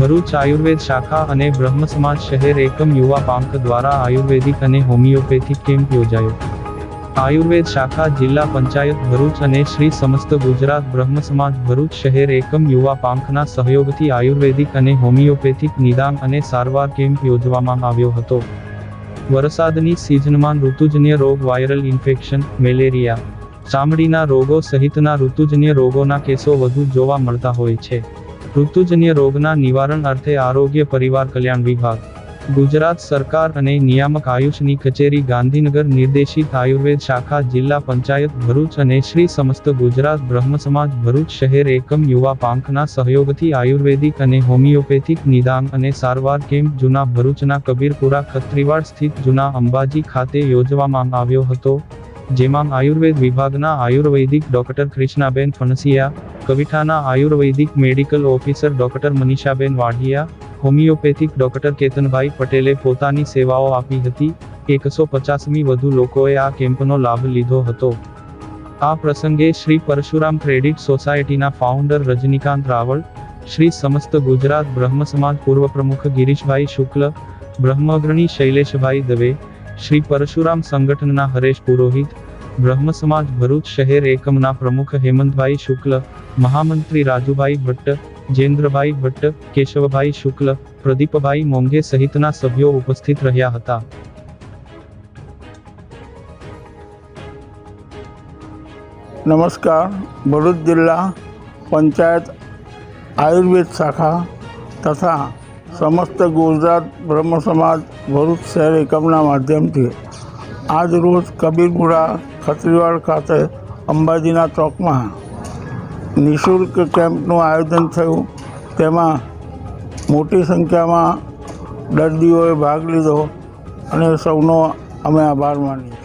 ભરૂચ આયુર્વેદ શાખા અને બ્રહ્મ સમાજ શહેર એકમ યુવા પાંખ દ્વારા આયુર્વેદિક અને હોમિયોપેથિક કેમ્પ યોજાયો। આયુર્વેદ શાખા જિલ્લા પંચાયત ભરૂચ અને શ્રી સમસ્ત ગુજરાત બ્રહ્મ સમાજ ભરૂચ શહેર એકમ યુવા પાંખના સહયોગથી આયુર્વેદિક અને હોમિયોપેથિક નિદાન અને સારવાર કેમ્પ યોજવામાં આવ્યો હતો। વરસાદની સિઝનમાં ઋતુજન્ય રોગ, વાયરલ ઇન્ફેક્શન, મેલેરિયા, ચામડીના રોગો સહિતના ઋતુજન્ય રોગોના કેસો વધુ જોવા મળતા હોય છે। ઋતુજન્ય રોગના નિવારણ અર્થે આરોગ્ય પરિવાર કલ્યાણ વિભાગ, ગુજરાત સરકાર અને નિયામક આયુષની કચેરી ગાંધીનગર નિર્દેશિત આયુર્વેદ શાખા જિલ્લા પંચાયત ભરૂચ અને શ્રી સમસ્ત ગુજરાત બ્રહ્મ સમાજ ભરૂચ શહેર એકમ યુવા પાંખના સહયોગથી આયુર્વેદિક અને હોમિયોપેથિક નિદાન અને સારવાર કેમ્પ જૂના ભરૂચના કબીરપુરા ખત્રીવાડ સ્થિત જૂના અંબાજી ખાતે યોજવામાં આવ્યો હતો, જેમાં આયુર્વેદ વિભાગના આયુર્વૈદિક ડોક્ટર કૃષ્ણાબેન ફણસિયા, કવિઠાના Ayurvedic medical officer doctor Manishaben Vadhiya, homeopathic doctor Ketanbhai પટેલે પોતાની સેવાઓ આપી હતી। 150મી વધુ લોકોએ આ કેમ્પનો લાભ લીધો હતો। આ પ્રસંગે શ્રી પરશુરામ ક્રેડિટ સોસાયટીના ફાઉન્ડર રજનીકાંત રાવળ, શ્રી સમસ્ત ગુજરાત બ્રહ્મ સમાજ પૂર્વ પ્રમુખ ગિરીશભાઈ શુક્લ, બ્રહ્મ અગ્રણી શૈલેષભાઈ દવે, શ્રી પરશુરામ સંગઠનના હરેશ પુરોહિત, બ્રહ્મ સમાજ ભરૂચ શહેર એકમના પ્રમુખ હેમંતભાઈ શુક્લ, મહામંત્રી રાજુભાઈ ભટ્ટ, જેન્દ્રભાઈ ભટ્ટ, કેશવભાઈ શુક્લ, પ્રદીપભાઈ મોંઘે સહિતના સભ્યો ઉપસ્થિત રહ્યા હતા। नमस्कार। भरूच जिला पंचायत आयुर्वेद शाखा तथा समस्त गुजरात ब्रह्म समाज भरूच शहर एकमना माध्यम थी आज रोज कबीरपुरा खत्रीवाड़ खाते अंबाजीना चौक में निःशुल्क केम्पનું આયોજન થયું। તેમાં મોટી સંખ્યામાં દર્દીઓએ ભાગ લીધો અને સૌનો અમે આભાર માનીએ।